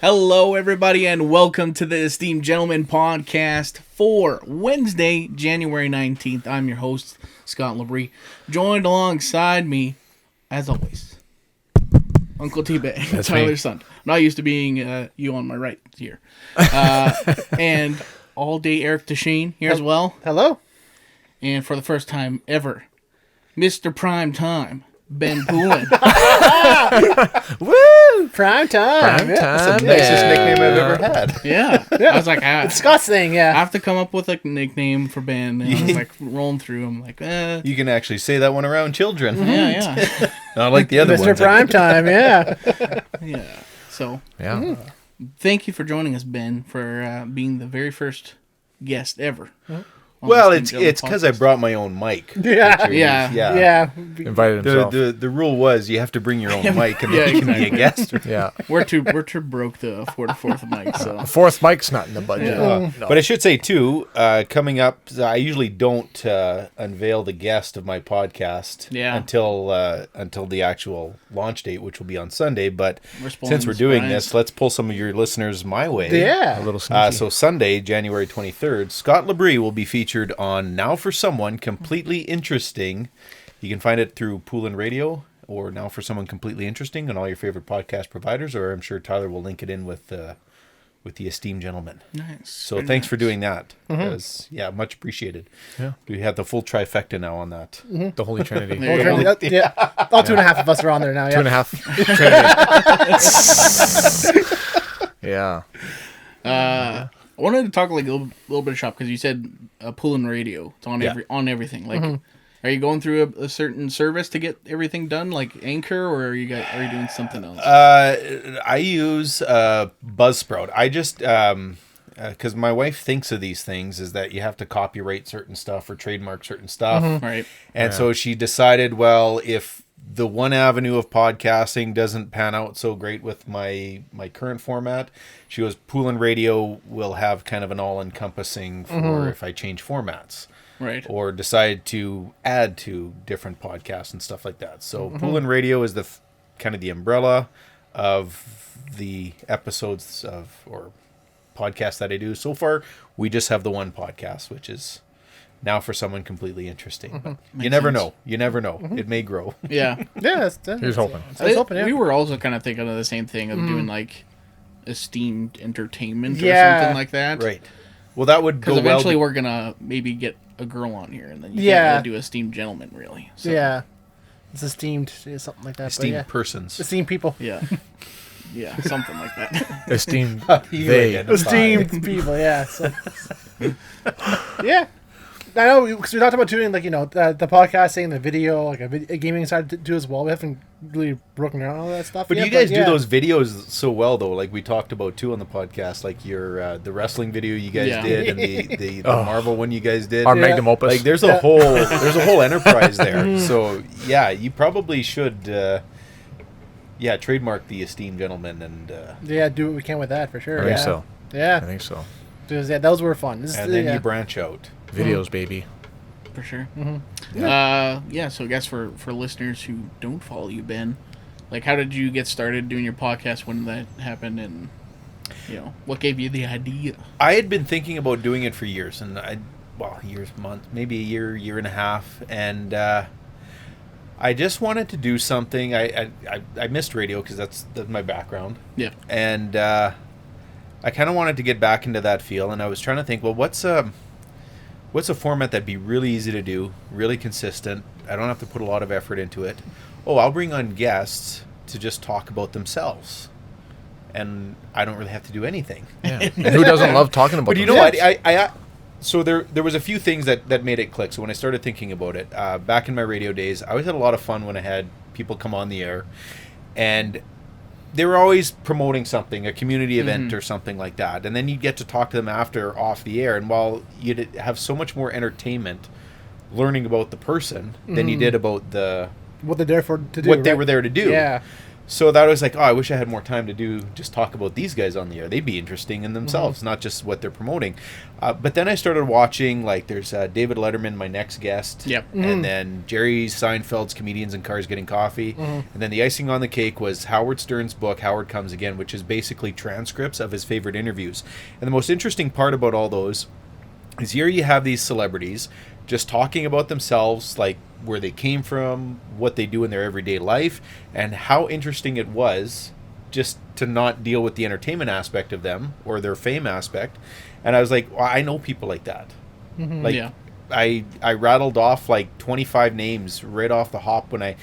Hello, everybody, and welcome to the Esteemed Gentlemen podcast for Wednesday, January 19th. I'm your host, Scott Labrie. Joined alongside me, as always, Uncle T-Bag, Tyler's son. I'm not used to being you on my right here. And all day Eric Deshane here as well. Hello. And for the first time ever, Mr. Prime Time, Ben Poulin. Woo! Prime time. Prime time. That's the nicest nickname I've ever had. Yeah. I was like, It's Scott's thing, I yeah. have to come up with a nickname for Ben. And I was like rolling through. I'm like, You can actually say that one around children. yeah. Not like the other Mr. ones. Prime time, yeah. Yeah. So, Yeah. thank you for joining us, Ben, for being the very first guest ever. on Well, the it's Esteemed Gentlemen because I podcast. brought my own mic. Yeah. Yeah. Yeah. Invited himself. The rule was you have to bring your own mic and then you can be a guest. Yeah. We're too broke to afford a fourth mic, so. Fourth mic's not in the budget. Yeah. No. But I should say, too, coming up, I usually don't unveil the guest of my podcast until the actual launch date, which will be on Sunday. But We're spoiling since we're the doing surprise. this, let's pull some of your listeners my way. Yeah. A little sneaky. So Sunday, January 23rd, Scott Labrie will be featured on Now for Someone Completely Interesting. You can find it through Poulin Radio or Now for Someone Completely Interesting on all your favorite podcast providers, or I'm sure Tyler will link it in with the Esteemed Gentlemen. Nice. So Very thanks nice. for doing that. Because, much appreciated. Yeah. We have the full trifecta now on that. The Holy Trinity. There you go. Okay, yeah. All 2.5 of us are on there now, yeah. 2.5 Trinity. Yeah. I wanted to talk like a little bit of shop because you said Poulin Radio. It's on on everything. Like, are you going through a certain service to get everything done, like Anchor, or are you doing something else? I use Buzzsprout. I just because my wife thinks of these things is that you have to copyright certain stuff or trademark certain stuff, Right. and so she decided, well, if the one avenue of podcasting doesn't pan out so great with my current format, she goes, Poulin Radio will have kind of an all-encompassing for if I change formats. Right. Or decide to add to different podcasts and stuff like that. So Poulin Radio is the kind of the umbrella of the episodes or podcasts that I do. So far, we just have the one podcast, which is Now for Someone Completely Interesting. But you never know. You never know. It may grow. Yeah. Yeah, Here's hoping. I was hoping, yeah. We were also kind of thinking of the same thing of doing like Esteemed Entertainment or Yeah. something like that. Right. Well, that would go Because eventually well. we're gonna maybe get a girl on here, and then you Yeah. can't really do Esteemed Gentlemen, really. So, Yeah. It's esteemed, something like that. Esteemed but yeah. persons. Esteemed people. Yeah. Yeah, something like that. Esteemed You they. identify. Esteemed people, yeah. So, yeah. I know, because we talked about doing, like, the podcasting, the video, like a gaming side to do as well. We haven't really broken down all that stuff But yet, you guys do yeah. those videos so well, though. Like we talked about too on the podcast, like your the wrestling video you guys Yeah. did, and the Marvel one you guys did. Our magnum opus. Like there's a whole enterprise there. So yeah, you probably should trademark the Esteemed Gentlemen and Yeah, do what we can with that, for sure. I think yeah. so. Yeah. I think so. Because, yeah, those were fun. and then you branch out. Videos, baby. For sure. So I guess for listeners who don't follow you, Ben, like, how did you get started doing your podcast? When did that happen? And, what gave you the idea? I had been thinking about doing it for years, and months, maybe a year and a half, and I just wanted to do something. I missed radio because that's my background. Yeah. And I kind of wanted to get back into that feel, and I was trying to think, well, what's a format that'd be really easy to do, really consistent? I don't have to put a lot of effort into it. Oh, I'll bring on guests to just talk about themselves, and I don't really have to do anything. Yeah. And who doesn't love talking about But you know themselves? what? So there was a few things that made it click. So when I started thinking about it, back in my radio days, I always had a lot of fun when I had people come on the air, and they were always promoting something, a community event or something like that. And then you'd get to talk to them after off the air. And while you'd have so much more entertainment learning about the person than you did about what they're there for to do. what they right? were there to do. Yeah. So that was like, oh, I wish I had more time to just talk about these guys on the air. They'd be interesting in themselves, not just what they're promoting. But then I started watching, like, there's David Letterman, my next guest. Yep. And then Jerry Seinfeld's Comedians in Cars Getting Coffee. And then the icing on the cake was Howard Stern's book, Howard Comes Again, which is basically transcripts of his favorite interviews. And the most interesting part about all those is here you have these celebrities just talking about themselves, like where they came from, what they do in their everyday life, and how interesting it was just to not deal with the entertainment aspect of them or their fame aspect. And I was like, well, I know people like that. Like, Yeah. I rattled off like 25 names right off the hop when I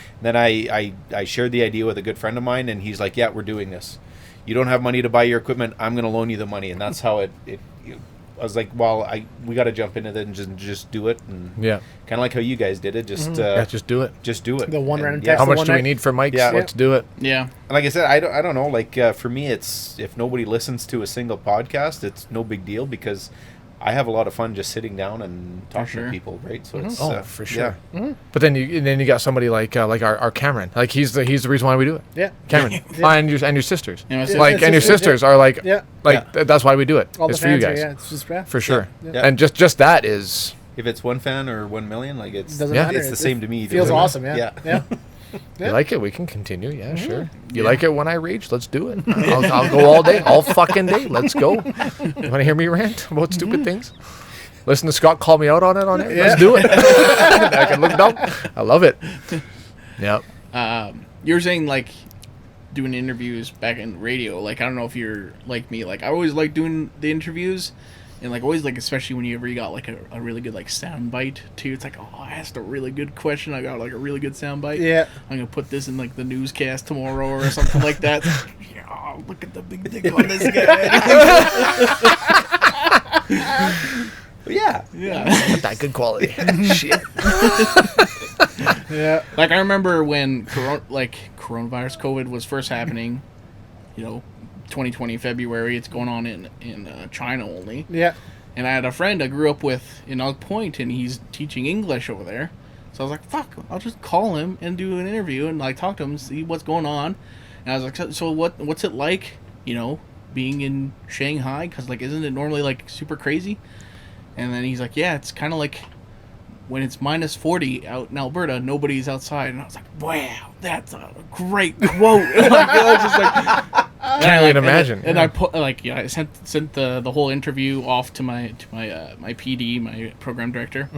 shared the idea with a good friend of mine, and he's like, yeah, we're doing this. You don't have money to buy your equipment, I'm going to loan you the money. And that's how it I was like, well, we got to jump into it and just do it. And Yeah. kind of like how you guys did it. Just Just do it. just do it. The one And random yeah. text. How the much one do we night- need for mics? Yeah. Let's do it. Yeah. Like I said, I don't know. Like for me, it's if nobody listens to a single podcast, it's no big deal because I have a lot of fun just sitting down and talking sure. to people, right? So it's Oh, for sure. yeah. But then you got somebody like our Cameron. Like he's the reason why we do it. Yeah. Cameron. Yeah. And your sisters. And my Yeah. Like and your Sisters, sisters are like Yeah. that's why we do it. All It's the for you fans guys. are, yeah, it's just For sure. Yeah. And just that is If it's 1 fan or 1 million, like it's Doesn't Yeah. matter. it's the same to me. Feels either way. awesome. Yeah. Yeah. Yeah. you like it, we can continue. Yeah, sure. You Yeah. like it when I rage? Let's do it. I'll go all day, all fucking day. Let's go. You want to hear me rant about stupid things? Listen to Scott call me out on it on air. Let's do it. I can look dumb. I love it. Yep. You were saying like doing interviews back in radio. Like I don't know if you're like me. Like I always like doing the interviews, and like always like especially when you got like a really good like sound bite too. It's like, oh, I asked a really good question. I got like a really good sound bite. Yeah. I'm gonna put this in like the newscast tomorrow or something like that. Yeah, oh, look at the big dick on this guy. Yeah. Yeah. That good quality. Shit. Yeah. Like I remember when coronavirus COVID was first happening, 2020 February. It's going on in China only. Yeah. And I had a friend I grew up with in Oak Point, and he's teaching English over there. So I was like, fuck, I'll just call him and do an interview and like talk to him, see what's going on. And I was like, so what's it like, being in Shanghai? Because like, isn't it normally like super crazy? And then he's like, yeah, it's kind of like when it's minus 40 out in Alberta, nobody's outside. And I was like, wow, that's a great quote. I was just like, Can't even imagine. And I put I sent the whole interview off to my PD, my program director.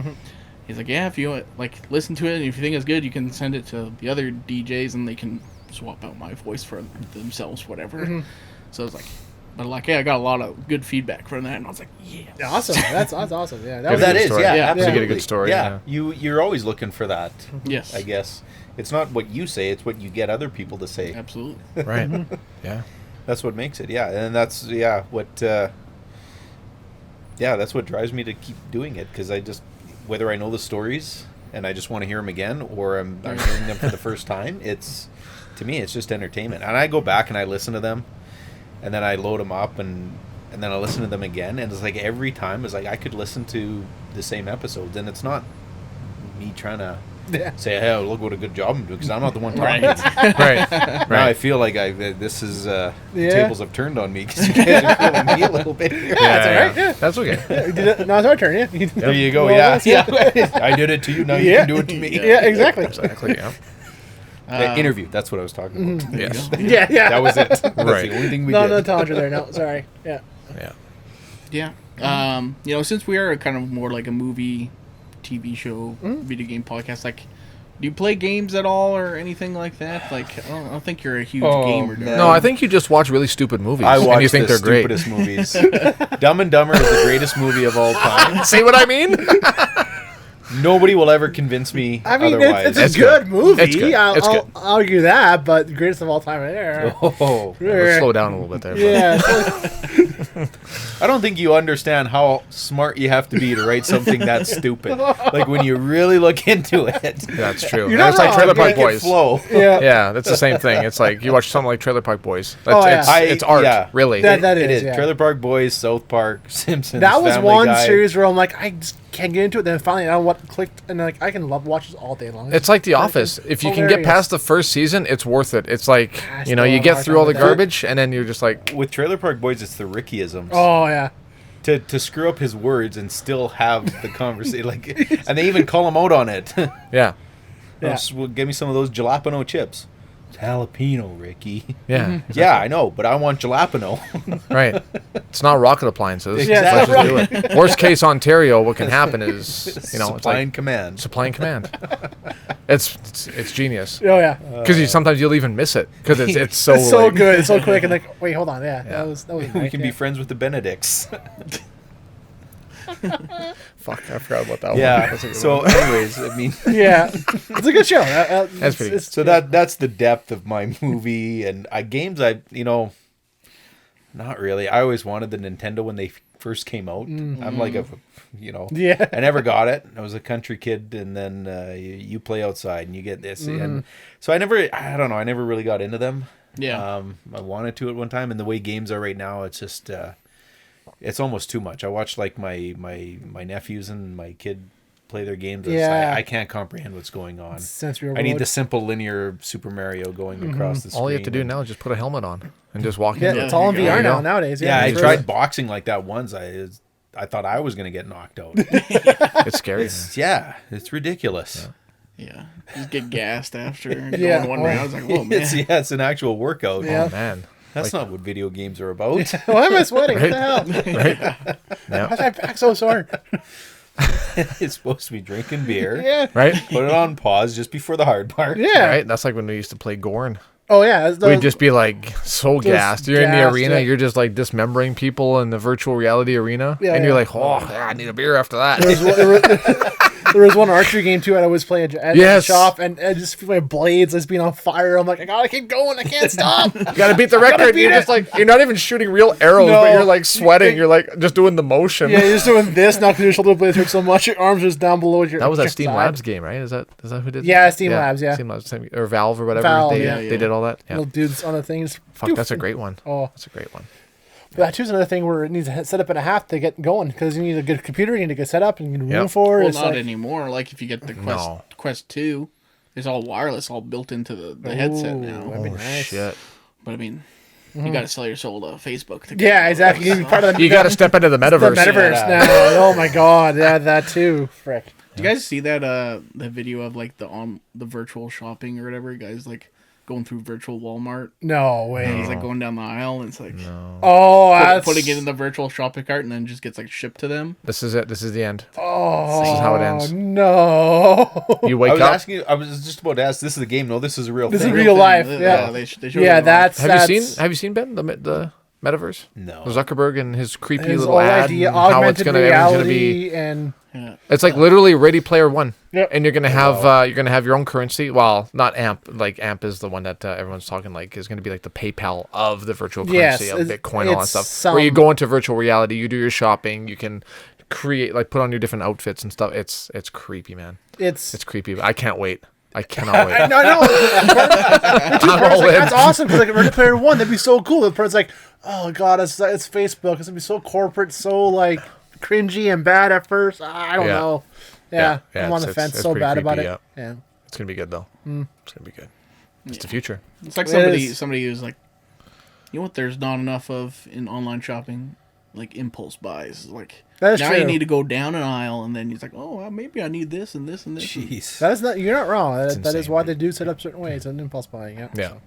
He's like, yeah, if you listen to it and if you think it's good, you can send it to the other DJs and they can swap out my voice for themselves, whatever. So I was like, but I got a lot of good feedback from that, and I was like, yes. Awesome. That's awesome. Yeah. That That is, story. yeah, Yeah. absolutely. To get a good story, Yeah, you're always looking for that. Yes. I guess it's not what you say; it's what you get other people to say. Absolutely. Right. Yeah. That's what makes it. Yeah, and that's what. That's what drives me to keep doing it because I just whether I know the stories and I just want to hear them again or I'm hearing them for the first time. To me, it's just entertainment, and I go back and I listen to them, and then I load them up and then I listen to them again, and it's like every time it's like I could listen to the same episodes, and it's not me trying to say, "Hey, look what a good job I'm doing," because I'm not the one talking. Right. Right. Now I feel like this is the tables have turned on me because you guys are killing me a little bit here. That's all right. Yeah. That's okay. You did it. Now it's our turn. Yeah. There you go. Well, Yeah, that's- I did it to you. Now you Yeah. can do it to me. Yeah. Exactly. Exactly. Yeah. Interview. That's what I was talking about. Yes. Yeah. Yeah. That was it. That's Right. the only thing we No did. tundra there. No. Sorry. Yeah. Yeah. Yeah. Since we are kind of more like a movie, TV show, video game podcast, like, do you play games at all or anything like that? Like, I don't think you're a huge gamer. do you? man. No, I think you just watch really stupid movies. I and watch you think the they're great. stupidest movies. Dumb and Dumber is the greatest movie of all time. See what I mean? Nobody will ever convince me I mean, otherwise. it's a good movie. It's good. I'll, It's good. I'll argue that, but greatest of all time there. Oh, Let's slow down a little bit there. Yeah. I don't think you understand how smart you have to be to write something that stupid. Like when you really look into it, That's true. You're And it's not like wrong. Trailer Park make it Boys. flow. Yeah. Yeah, that's the same thing. It's like you watch something like Trailer Park Boys. That's, Oh, yeah. it's art, really. That It is, is. yeah. Trailer Park Boys, South Park, Simpsons. That was Family one Guy. series where I'm like, I just can't get into it. Then finally, I clicked, and like I can watch this all day long. It's like The Office. If you can get past the first season, it's worth it. It's like, Gosh, you get through all the garbage, and then you're just like... With Trailer Park Boys, it's the Rickyisms. Oh, yeah. To screw up his words and still have the conversation. And they even call him out on it. Yeah. Well, give me some of those jalapeno chips. It's jalapeno, Ricky. Yeah. Yeah, I know, but I want jalapeno. Right. It's not rocket appliances. Yeah, Let's just do it. Worst case Ontario, what can happen is, Supply it's like and command. supply and command. It's genius. Oh, yeah. Because sometimes you'll even miss it because it's so It's so like, good. It's so quick. And like, wait, hold on. Yeah. That was We nice, can be friends with the Benedicts. Fuck, I forgot about that one. Yeah. That's a good So, one. anyways, I mean, Yeah. It's a good show. That's pretty good. so that's the depth of my movie and games. Not really. I always wanted the Nintendo when they first came out. I'm like Yeah. I never got it. I was a country kid, and then you play outside and you get this, and so I never really got into them. Yeah. I wanted to at one time, and the way games are right now, it's just it's almost too much. I watch like my nephews and my kid play their games. Yeah. I can't comprehend what's going on. Sensory I need overload. the simple linear Super Mario going across the screen. All you have to do now is just put a helmet on and just walk Yeah, into it's it. all in There you VR go. nowadays. Yeah, I it's tried really- boxing like that once. I thought I was going to get knocked out. It's scary. It's ridiculous. Yeah. Just get gassed after Yeah. going one round. I was like, whoa, man. It's an actual workout. Yeah. Oh, man. That's not what video games are about. Why am I sweating? What the hell? Right? Yeah. Why is my back so sore? It's supposed to be drinking beer. Yeah. Right? Put it on pause just before the hard part. Yeah. Right? That's like when we used to play Gorn. Oh, yeah. We'd just be like so gassed. You're in the gassed, arena, yeah. you're just like dismembering people in the virtual reality arena. Yeah, and you're yeah. like, oh, I need a beer after that. There was one archery game too, and I was playing at the Yes. shop, and I just feel my blades just being on fire. I'm like, I gotta keep going. I can't stop. You gotta beat the record. beat You're it. just like, you're not even shooting real arrows, No. but you're like sweating. You're like just doing the motion. Yeah, you're just doing this now because your shoulder blades hurt so much. Your arms just down below your. That was that your Steam side. Labs game, right? Is that who did? Yeah, Steam Labs, yeah. Steam Labs, or Valve or whatever. Valve, they yeah. they did all that. Yeah. Little dudes on the things. Fuck, that's a great one. Oh, That's a great one. but that too is another thing where it needs to set up in a half to get going because you need a good computer, you need to get set up, and you need room Yep. for it. Well, It's not like, anymore. Like if you get the No. Quest 2, it's all wireless, all built into the headset Ooh, now. that'd be Oh nice. shit! But I mean, you got to sell your soul to Facebook. To get Yeah, all exactly. that You need to be part of the, You got to step into the the metaverse. metaverse Yeah. now. Oh my god, yeah, that too. Frick. Do you guys see that the video of like the virtual shopping or whatever? You guys like going through virtual Walmart. No way. And he's like going down the aisle and it's like Oh, that's... putting it in the virtual shopping cart and then just gets like shipped to them. This is it. This is the end. Oh, This is how it ends. No. You I wake was up. asking you, I was just about to ask, this is a game. No, this is a real This thing. is real life. They Yeah. they showed Yeah, it that's... Have you seen Ben the metaverse? No. Zuckerberg and his creepy his little whole ad. idea, And how it's augmented gonna everything's gonna reality, be. and Yeah. It's like literally Ready Player One. Yep. And you're gonna have your own currency. Well, not AMP. Like AMP is the one that everyone's talking like is gonna be like the PayPal of the virtual currency Yes, of it's- Bitcoin, all that it's stuff. Where you some- go into virtual reality, you do your shopping, you can create like put on your different outfits and stuff. It's creepy, man. it's... It's creepy. I can't wait. I cannot wait. No, no. I'm all in. That's awesome because like Ready Player One, that'd be so cool. The person's like, oh god, it's Facebook. It's gonna be so corporate, so like cringy and bad at first. I don't Yeah. know. Yeah, Yeah, I'm on the it's- fence it's so pretty bad about creepy, it. Yeah. It's gonna be good though. It's gonna be good. It's the future. It's like It is. somebody who's like, you know what? There's not enough of in online shopping, like impulse buys. Like That is now true. you need to go down an aisle and then he's like, oh, well, maybe I need this and this and this. Jeez. That is not. You're not wrong. That is insane, why man. they do set up certain ways and impulse buying. Yeah. Yeah. So.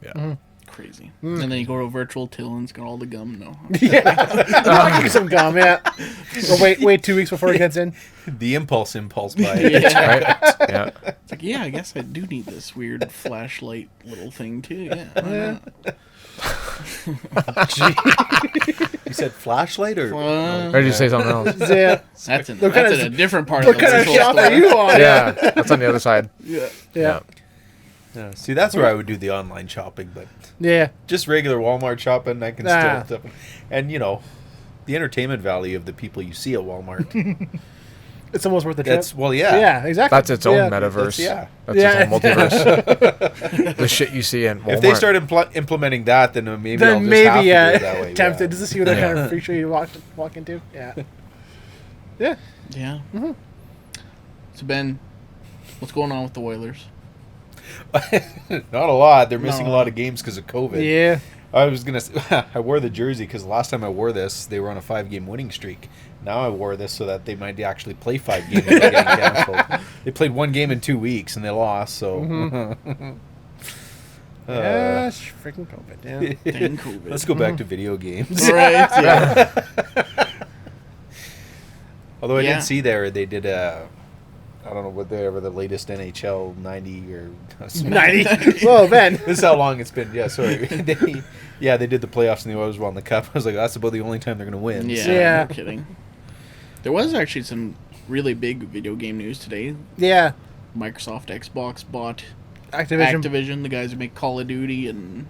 Yeah. Crazy. And then you go to a virtual till and it's got all the gum. No, I'll give you some gum. Yeah. Or wait 2 weeks before it gets in. The impulse buy. Right? Yeah. it's like yeah, I guess I do need this weird flashlight little thing too. Yeah. why not? You said flashlight or? Or did you say something else? Yeah. That's in What kind of- a different part What of the kind of virtual shop store. are you on? Yeah. That's on the other side. Yeah. Yeah. Yeah. See, that's where I would do the online shopping, but Yeah. just regular Walmart shopping, I can Nah. still. And the entertainment value of the people you see at Walmart. It's almost worth the trip. That's yeah. Yeah. Exactly. That's its own Yeah. metaverse. yeah. That's Yeah. its own multiverse. The shit you see in Walmart. If they start implementing that, then maybe I'll Then just maybe have to do it that way. tempted. Yeah. Does this see what I kind of freak show you walk into? Yeah. Yeah. Yeah. Mm-hmm. So Ben, what's going on with the Oilers? Not a lot. They're missing a lot of games because of COVID. Yeah. I was gonna. I wore the jersey because last time I wore this, they were on a 5-game winning streak. Now I wore this so that they might actually play 5 games. Getting canceled. They played 1 game in 2 weeks and they lost. So. Yeah, freaking COVID. Yeah. Dang COVID. Let's go back to video games. Right. Yeah. Although I Yeah. did see there they did a. I don't know what the latest NHL 90 or 90. Whoa, Ben. This is how long it's been. Yeah, sorry. they did the playoffs and the Oilers won the cup. I was like, that's about the only time they're going to win. Yeah. Yeah. No kidding. There was actually some really big video game news today. Yeah. Microsoft Xbox bought Activision. the guys who make Call of Duty and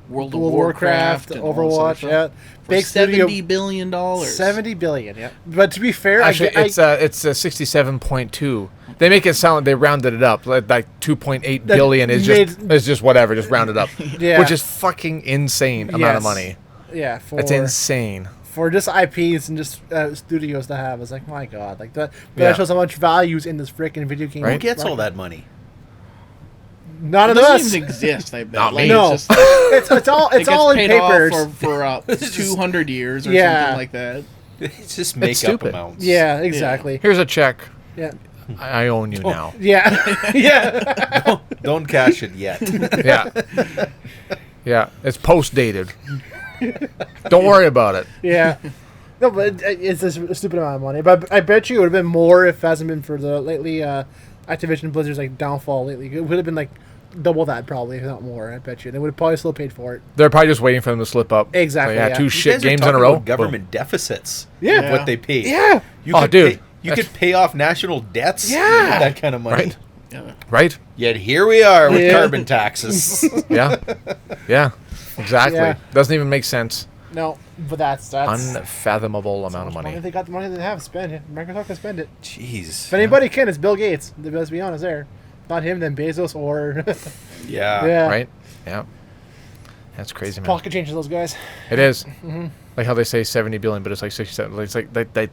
World of Warcraft, and all that sort of Overwatch, stuff. yeah. For Big studio. $70 billion. $70 billion, yeah. But to be fair, Actually, it's 67.2. They make it sound they rounded it up like 2.8 billion is just whatever, just rounded up, Yeah. which is fucking insane amount of Yes. money. yeah, It's insane. for just IPs and just studios to have. It's like, my God, like that Yeah. shows how much values in this freaking video game. Who Right. gets all that money? None It of doesn't us. even exist, I bet. Not Like, me. No, It's, just, it's all it it's gets all in paid papers. off for 200 years or Yeah. something like that. It's just make up stupid. amounts. Yeah, exactly. Here's a check. Yeah, I own you now. yeah, yeah. Don't cash it yet. Yeah. Yeah. It's post dated. Don't worry about it. Yeah. No, but it's a stupid amount of money. But I bet you it would have been more if it hasn't been for the lately Activision Blizzard's like downfall lately. It would have been like double that probably, if not more. I bet you they would have probably still paid for it. They're probably just waiting for them to slip up. Exactly, So, yeah. two You shit guys are games in a talking row. about government deficits. Yeah. Of what they pay. Yeah. You Oh, could dude. Pay, you could pay off national debts. Yeah. With that kind of money. Right. Yeah. Right? Yet here we are with Yeah. carbon taxes. Yeah. Yeah. Exactly. Yeah. Doesn't even make sense. No, but that's Unfathomable amount of money. If they got the money they have, spend it. Microsoft can spend it. Jeez. If anybody can, it's Bill Gates. Let's be honest there. Not him, then Bezos or Yeah. yeah. Right? Yeah. That's crazy, man. Pocket change to those guys. It is. Like how they say 70 billion, but it's like 67. It's like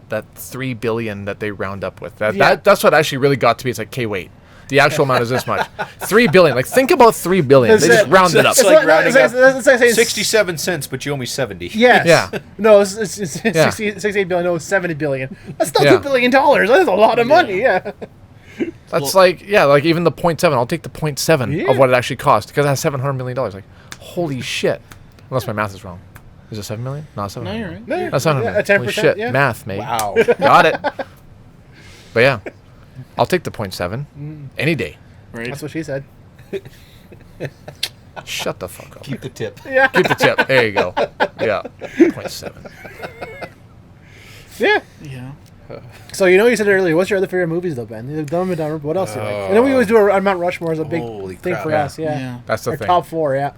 that 3 billion that they round up with. That's what actually really got to me. It's like, okay, wait. The actual amount is this much. 3 billion. Like, think about 3 billion. They just round it up. It's like rounding up it's like saying 67 cents, but you owe me 70. Yes. Yeah. No, it's Yeah. 68 billion. No, 70 billion. That's still Yeah. $2 billion. That's a lot of money. Yeah. That's like even the 0.7. I'll take the 0.7 Yeah. of what it actually cost because it has $700 million. Like, holy shit. Unless my math is wrong. Is it 7 million? No, 7 No, million. you're right. No, That's 700 yeah, million. a 10%. Holy shit. Yeah. Math, mate. Wow. Got it. But yeah, I'll take the 0.7 any day. Right. That's what she said. Shut the fuck up. Keep the tip. Yeah. Keep the tip. There you go. Yeah. 0.7. Yeah. Yeah. So you said earlier, what's your other favorite movies though, Ben? You've done them, but what else do you like? I know we always do a Mount Rushmore as a big Holy thing crap. for Yeah. us. Yeah. Yeah. That's the Our thing. top 4. Yeah.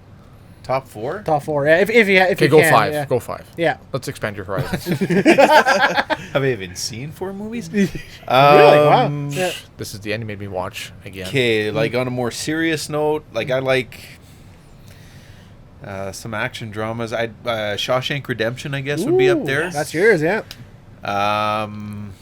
Top 4? Top 4. Yeah. If you Okay, can. go 5. Yeah. Go 5. Yeah. Let's expand your horizons. Have I even seen 4 movies? Really? Wow. Yeah. This is the end you made me watch again. Okay, like on a more serious note, like I like some action dramas. Shawshank Redemption, I guess, would be up Ooh, there. That's yours. Yeah. Kind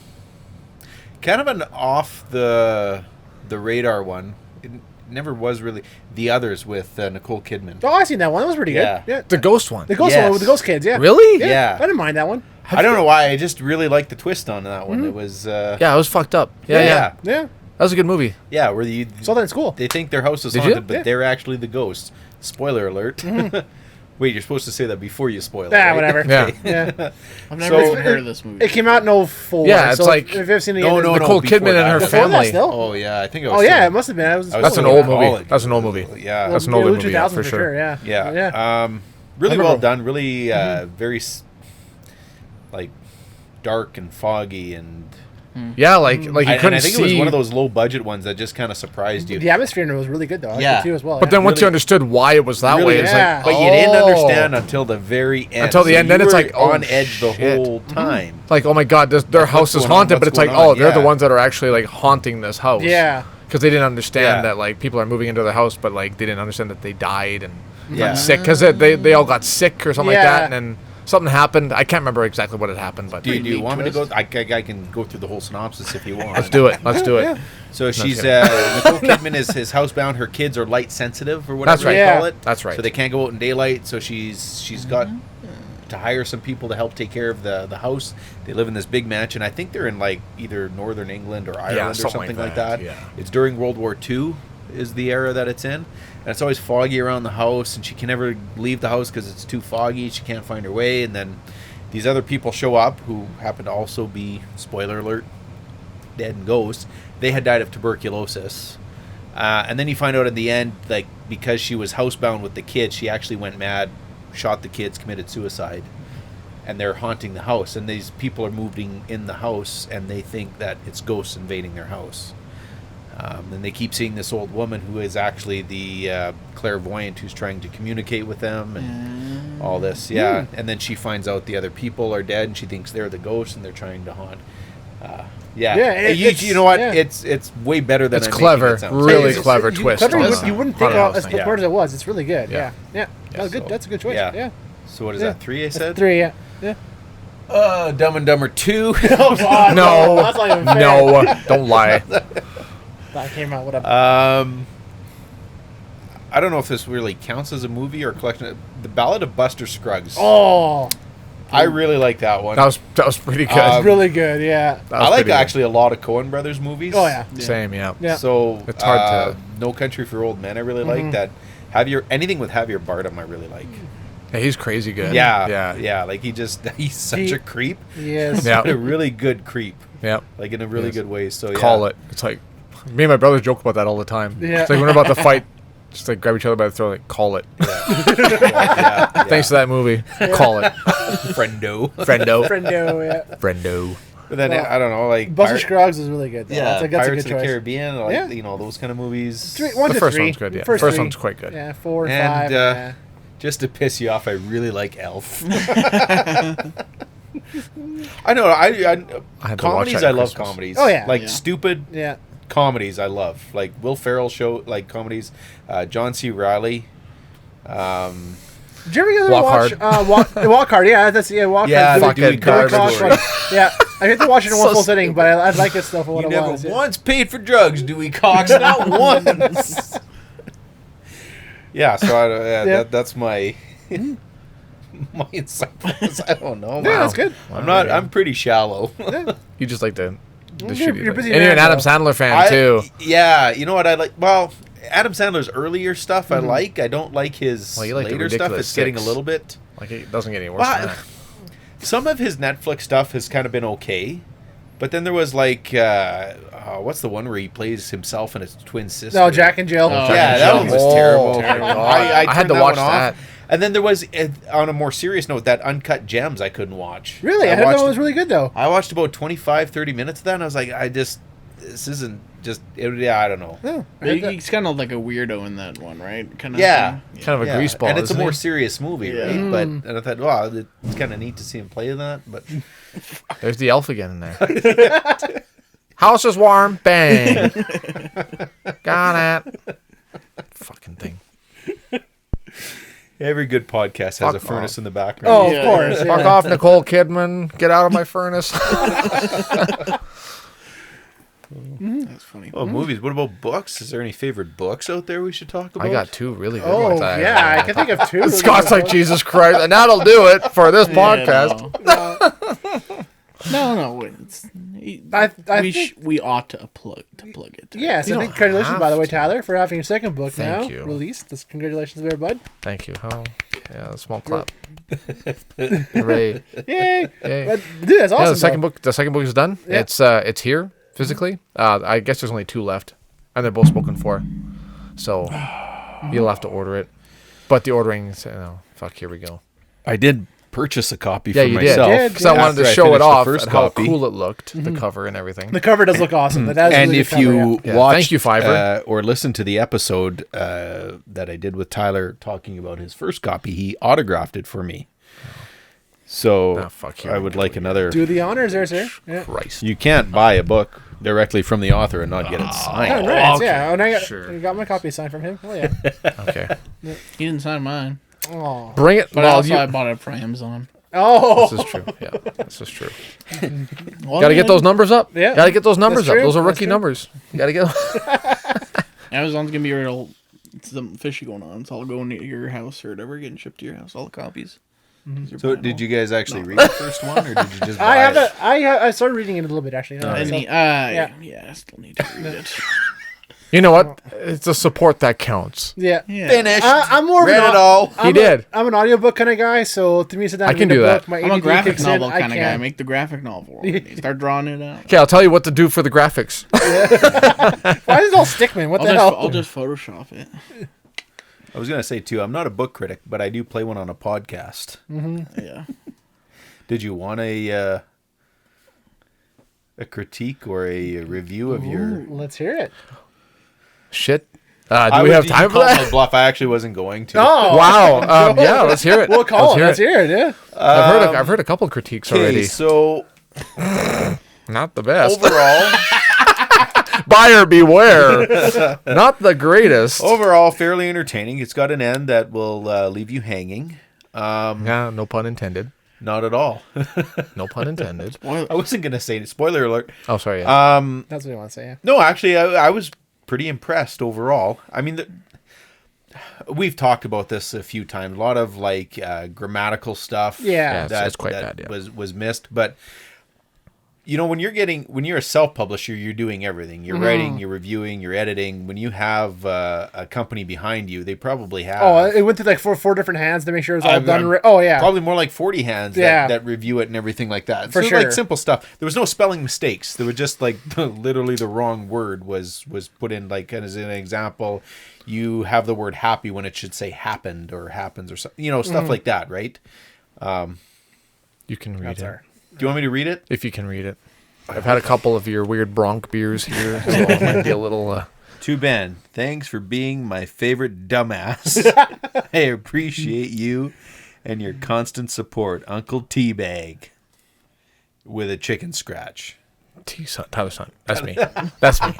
of an off the radar one. It never was really. The Others with Nicole Kidman. Oh, I seen that one. That was pretty Yeah. good. Yeah. The ghost one. The ghost Yes. one with the ghost kids. Yeah. Really? Yeah. I didn't mind that one. I don't know why. I just really liked the twist on that one. It was Yeah, it was fucked up. Yeah, yeah. Yeah. That was a good movie. yeah, where you Saw that in school. they think their house is Did you? haunted, but Yeah. they're actually the ghosts. Spoiler alert. Wait, you're supposed to say that before you spoil it. Ah, right? whatever. Yeah. Yeah. I've never So- even heard of this movie. It came out in 04. Yeah, it's so like- if you've seen it, No, Nicole before Kidman and that. her Before that family. still? Oh yeah, I think I was. Oh yeah, still- it must have been. I was That's an still old in movie. college. That's an old movie. Yeah, That's an Early older movie, yeah, 2000s for sure. Yeah. yeah. Yeah. Really Memorable. well done. Really, very like dark and foggy, and Yeah, like you couldn't and I think see. it was one of those low budget ones that just kind of surprised you. The atmosphere in it was really good though. I Yeah. liked it too as well. But then once Really- you understood why it was that Really, way, it's yeah. like, But you didn't oh. understand until the very end. Until the end, then you it's were like, oh, on edge the shit. whole time. Like, oh my god, their house is going on, haunted, but what's it's like, going on, oh, they're the yeah. ones that are actually like haunting this house. Yeah. Because they didn't understand Yeah. that like people are moving into the house, but like they didn't understand that they died and Yeah. got sick because they all got sick or something like Yeah. that, and then something happened. I can't remember exactly what had happened, but Do you want me to go? I can go through the whole synopsis if you want. let's do it. Let's do it. Yeah. So she's Nicole Kidman is housebound. Her kids are light sensitive or whatever That's right. they call it. That's right. So they can't go out in daylight. So she's got to hire some people to help take care of the house. They live in this big mansion. I think they're in like either northern England or Ireland or something like that. Yeah. It's during World War II is the era that it's in. And it's always foggy around the house, and she can never leave the house because it's too foggy. She can't find her way. And then these other people show up who happen to also be, spoiler alert, dead and ghosts. They had died of tuberculosis. And then you find out at the end, like, because she was housebound with the kids, she actually went mad, shot the kids, committed suicide. And they're haunting the house. And these people are moving in the house, and they think that it's ghosts invading their house. And they keep seeing this old woman who is actually the clairvoyant who's trying to communicate with them and all this. Yeah. And then she finds out the other people are dead, and she thinks they're the ghosts, and they're trying to haunt. You know what? Yeah. It's way better than It's I'm making clever. it sound. Really clever twist. Clever, on you wouldn't think haunted as house the thing. part as it was. It's really good. Yeah. Yeah. That's good. so- That's a good choice. yeah. Yeah. So what is Yeah. that, 3 I said? 3. Yeah. Dumb and Dumber 2. Oh, God, No, that's not even fair. no, don't lie. That came out. What a I don't know if this really counts as a movie or a collection. The Ballad of Buster Scruggs. Oh, I really like that one. That was pretty good. it's really good. Yeah. That was I like pretty good. actually a lot of Coen Brothers movies. Oh yeah. Same, yeah. Yeah. So It's hard to- No Country for Old Men. I really like that. Anything with Javier Bardem. I really like. Yeah, he's crazy good. Yeah. Like he's such a creep. Yes. Yeah. But a really good creep. Yeah. Like in a really good way. So Call it. It's like me and my brothers joke about that all the time. Yeah. It's like when we're about to fight, just like grab each other by the throat, like call it. Yeah. Thanks to that movie. Call it. Friendo. Friendo. Friendo. Yeah. Friendo. But then Well, I don't know, like Buster Scruggs is really good. Though. Yeah, that's a Pirates good of the choice. Caribbean, like Yeah. you know those kind of movies. 1 The to first 3. one's good, yeah. First First three. one's quite good. Yeah, 4 and And 5. Yeah. just to piss you off, I really like Elf. I know. I had to watch comedies. that I at love Christmas. comedies. Oh, yeah. like Yeah. stupid Yeah. comedies. I love like Will Ferrell show like comedies. John C. Reilly. Did you ever Walk watch Walk Hard? Yeah, that's Walk Yeah, Hard. the Dewey Fucking Cox garbage. story. Yeah, I had to watch it in one So full sitting, but I like it still for what You it never was. Yeah. once paid for drugs, Dewey Cox. Not once. Yeah. So that's my my insight. I don't know. Yeah, that's good. I'm pretty shallow. You just like the You're shitty busy thing. And you're an man, Adam Sandler fan, too. Yeah, you know what I like? Well, Adam Sandler's earlier stuff I like. I don't like his Well, you like the later stuff. ridiculous It's getting a six. little bit. Like, it doesn't get any worse Well, than that. some of his Netflix stuff has kind of been okay. But then there was like, what's the one where he plays himself and his twin sister? No, Jack and Jill. Oh, Yeah, that one was Oh, terrible. terrible. I I had turned to that watch one off. that. And then there was, on a more serious note, that Uncut Gems I couldn't watch. Really? I didn't know it was really good though. I watched about 25, 30 minutes of that, and I was like, this isn't just, I don't know. Yeah, I heard that. He's kind of like a weirdo in that one, right? Kind of Yeah. thing. Kind of a greaseball, and it's a isn't more he? serious movie, Yeah. right? But and I thought, wow, it's kind of neat to see him play that. But There's the elf again in there. House is warm. Bang. Got it. Fucking thing. every good podcast has Fuck a furnace off. in the background. Oh, Yeah. of course. Fuck Yeah. off, Nicole Kidman. Get out of my furnace. That's funny. Oh, movies. What about books? Is there any favorite books out there we should talk about? I got two really good Oh ones. yeah, I can think of 2. Scott's like, Jesus Christ. And that'll do it for this podcast. No. We ought to plug it. Yes, You I don't think congratulations, by the way, have to. Tyler, for having your second book Thank now you. released. This congratulations there, bud. Thank you. Oh, yeah, a small clap. Hooray. Yay! Yay. But, dude, that's awesome. Yeah, the though. second book is done. Yeah. It's here physically. I guess there's only 2 left, and they're both spoken for. So you'll have to order it. But the ordering, fuck, here we go. I did purchase a copy Yeah, for you myself. did. Because I wanted to after I show it finished the off first and how copy. cool it looked, the cover and everything. The cover does look awesome. That is a And really if good cover, you Yeah, watch, thank you, Fiverr. or listen to the episode that I did with Tyler talking about his first copy, he autographed it for me. So Ah, fuck, here I we would go like again. another. do the honors there, sir. Yeah. Christ. You can't buy a book directly from the author and not get it Oh, signed. nice. okay. Yeah. And I Sure. got my copy signed from him. Oh, yeah. Okay. He didn't sign mine, Oh. Bring it. but well, also you, I bought it for Amazon. Oh, This is true. Yeah, this is true. Well, Got to get those numbers up. Yeah. Got to get those numbers That's up. true. Those are That's rookie true. numbers. You got to get. Amazon's gonna be real. Something fishy going on. It's all going to your house or whatever, getting shipped to your house. All the copies. So did you guys actually read the first one, or did you just buy I have it? I started reading it a little bit actually. I So- need, yeah. yeah, I still need to read it. You know what? It's a support that counts. yeah. Yeah. Finished. I'm more of Read an it all. I'm He a- did. I'm an audiobook kind of guy, so to me, sit down I and can read do a that. book, my I'm a ADD graphic kicks in, novel I kind of guy. can't. Make the graphic novel. Start drawing it out. Okay, I'll tell you what to do for the graphics. Why is it all Stickman? What the hell? I'll just Photoshop it. I was gonna say too. I'm not a book critic, but I do play one on a podcast. Yeah. Did you want a critique or a review of your? Let's hear it. Shit. Do we have time for call that? my bluff. I actually wasn't going to. Oh, Wow. Yeah, let's hear it. we'll call it. Let's it. hear it. Yeah. I've heard a couple of critiques Okay, already. so Not the best. overall, Buyer beware. Not the greatest. overall, fairly entertaining. It's got an end that will leave you hanging. Yeah, no pun intended. Not at all. No pun intended. I wasn't gonna say it. Spoiler alert. Oh, sorry. Yeah. That's what I want to say. Yeah. No, actually, I was pretty impressed overall. I mean, we've talked about this a few times. A lot of like grammatical stuff. Yeah. Yeah, it's quite bad, yeah. was missed. But you know, when you're a self-publisher, you're doing everything. You're writing, you're reviewing, you're editing. When you have a company behind you, they probably have. Oh, it went through like four different hands to make sure it was all I've- done. I'm Oh yeah. Probably more like 40 hands Yeah. that review it and everything like that. For So sure. like simple stuff. There was no spelling mistakes. There were just like literally the wrong word was put in, like as an example, you have the word happy when it should say happened or happens or something, you know, stuff like that, right? You can read That's it. our. Do you want me to read it? If you can read it. I've had a couple of your weird bronc beers here, so it might be a little... To Ben, thanks for being my favorite dumbass. I appreciate you and your constant support, Uncle Teabag. With a chicken scratch. Tyler Son. That's me. That's me.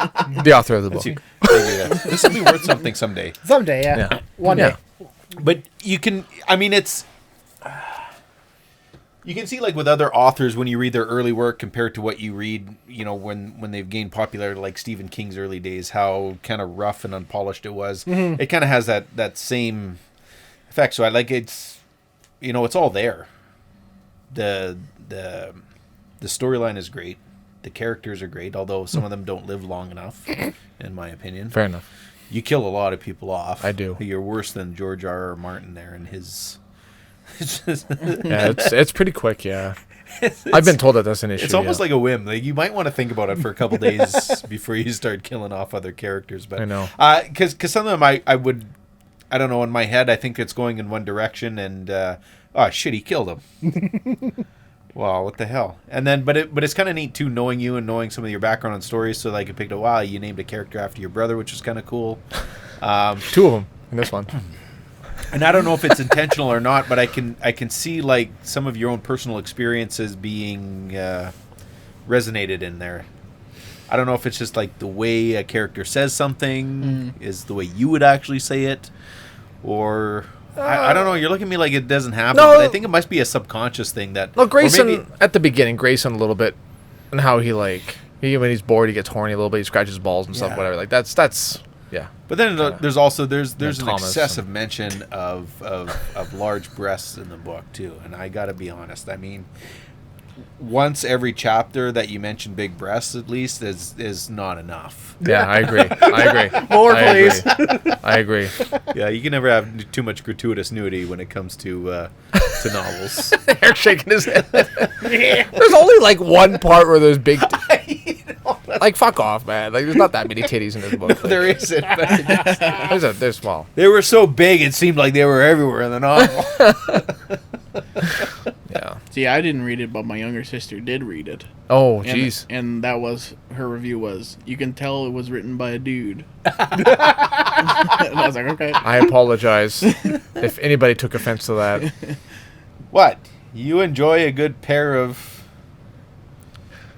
The author of the book. Thank you. This will be worth something someday. Someday, yeah. Yeah. One Yeah. day. But you can, I mean, it's, you can see like with other authors when you read their early work compared to what you read, you know, when they've gained popularity, like Stephen King's early days, how kind of rough and unpolished it was. It kind of has that same effect. So I like it's, you know, it's all there. The storyline is great. The characters are great, although some of them don't live long enough, in my opinion. Fair enough. You kill a lot of people off. I do. You're worse than George R.R. Martin there and his. Yeah, it's pretty quick, yeah. I've been told that that's an issue. It's almost yeah. like a whim. Like you might want to think about it for a couple days before you start killing off other characters. But I know. because some of them I would, I don't know, in my head I think it's going in one direction and oh shit, he killed him. Well, what the hell? And then, but it's kind of neat too, knowing you and knowing some of your background and stories. So like, I picked a wow, you named a character after your brother, which is kind of cool. Two of them in this one. And I don't know if it's intentional or not, but I can see like some of your own personal experiences being resonated in there. I don't know if it's just like the way a character says something is the way you would actually say it, or I don't know. You're looking at me like it doesn't happen, No. but I think it must be a subconscious thing that. Well, or Grayson, maybe- at the beginning, Grayson a little bit, and how he when he's bored, he gets horny a little bit, he scratches his balls and stuff, Yeah. whatever. Like, that's yeah. But then there's also there's an Thomas excessive mention of large breasts in the book too, and I got to be honest. I mean, once every chapter that you mention big breasts at least is not enough. Yeah, I agree. More, I please. Agree. I agree. Yeah, you can never have too much gratuitous nudity when it comes to novels. Eric's shaking his head. There's only like one part where there's big. Like, fuck off, man. Like, there's not that many titties in this book. Like, There isn't. But they're small. they were so big it seemed like they were everywhere in the novel. Yeah. See, I didn't read it, but my younger sister did read it. Oh, And- jeez. And that was her review was, you can tell it was written by a dude. And I was like, okay. I apologize if anybody took offense to that. What? You enjoy a good pair of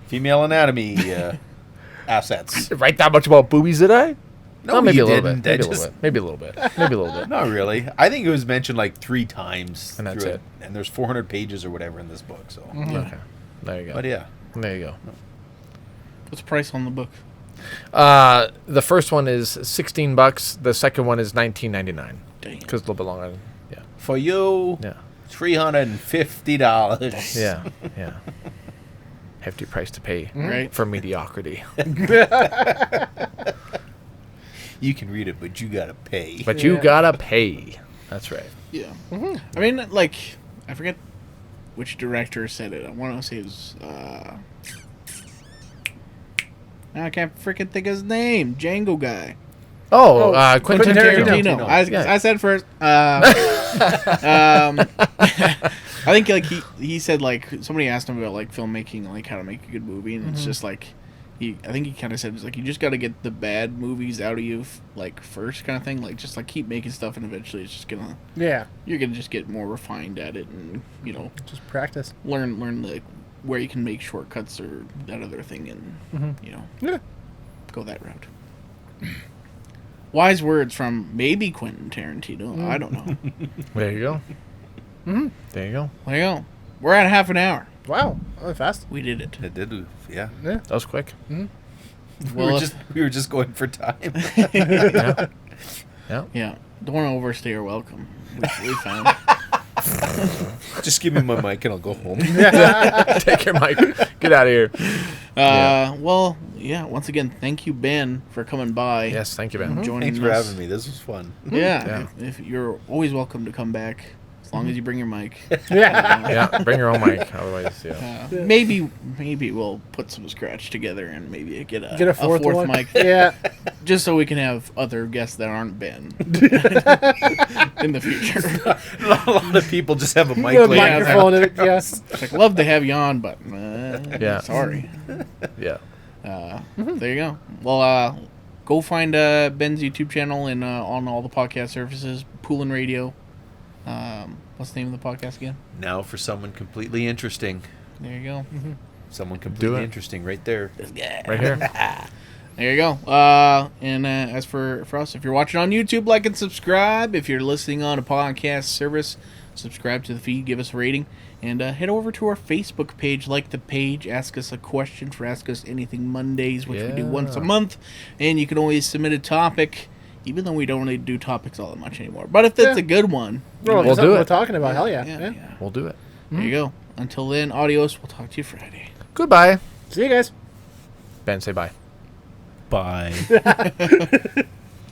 female anatomy assets? Write that much about boobies, did I? No, maybe you a little didn't. bit. Maybe a little bit. Maybe a little bit. Maybe a little bit. Not really. I think it was mentioned like 3 times. And that's through it. And there's 400 pages or whatever in this book. So, Okay. There you go. but yeah, There you go. What's the price on the book? The first one is $16. The second one is $19.99. Damn. Because a little bit longer. Yeah. for you, Yeah. $350. Yeah. Yeah. Hefty price to pay Right. for mediocrity. You can read it, but you gotta pay. But you gotta pay. That's right. Yeah. I mean, like, I forget which director said it. I want to say it was. Now I can't freaking think of his name. Django guy. Oh, Quentin Quentin Tarantino. Tarantino. I said first. I think like he said like somebody asked him about like filmmaking, like how to make a good movie, and it's just like I think he kind of said it's like you just got to get the bad movies out of you like first kind of thing, like just like keep making stuff, and eventually it's just gonna you're gonna just get more refined at it, and just practice. learn like where you can make shortcuts or that other thing, and go that route. Wise words from maybe Quentin Tarantino. I don't know. There you go. There you go. There you go. We're at half an hour. Wow, that was fast. We did it. It did, yeah. That was quick. Well, We were just going for time. Yeah. yeah. Don't want to overstay your welcome. We found. Just give me my mic and I'll go home. Take your mic. Get out of here. Well, yeah. Once again, thank you, Ben, for coming by. Yes, thank you, Ben. Joining Thanks for us. having me. This was fun. Yeah. If you're always welcome to come back, as long as you bring your mic. Yeah, bring your own mic. Otherwise, yeah. Maybe we'll put some scratch together and maybe get a fourth one. mic. Yeah. Just so we can have other guests that aren't Ben in the future. A lot of people just have a mic The laying out. microphone in it, yes. It's like, love to have you on, but Yeah. sorry. Yeah. There you go. Well, go find Ben's YouTube channel and on all the podcast services. Poulin Radio. What's the name of the podcast again? Now for someone completely interesting. There you go. Someone completely it. interesting right there. Right here. There you go. And as for us, if you're watching on YouTube, like and subscribe. If you're listening on a podcast service, subscribe to the feed, give us a rating, and head over to our Facebook page, like the page, ask us a question for Ask Us Anything Mondays, which we do once a month, and you can always submit a topic, even though we don't really do topics all that much anymore. But if it's a good one, Well, We'll do we're it. talking about. Hell yeah. yeah. We'll do it. There you go. Until then, adios. We'll talk to you Friday. Goodbye. See you guys. Ben, say bye. Bye.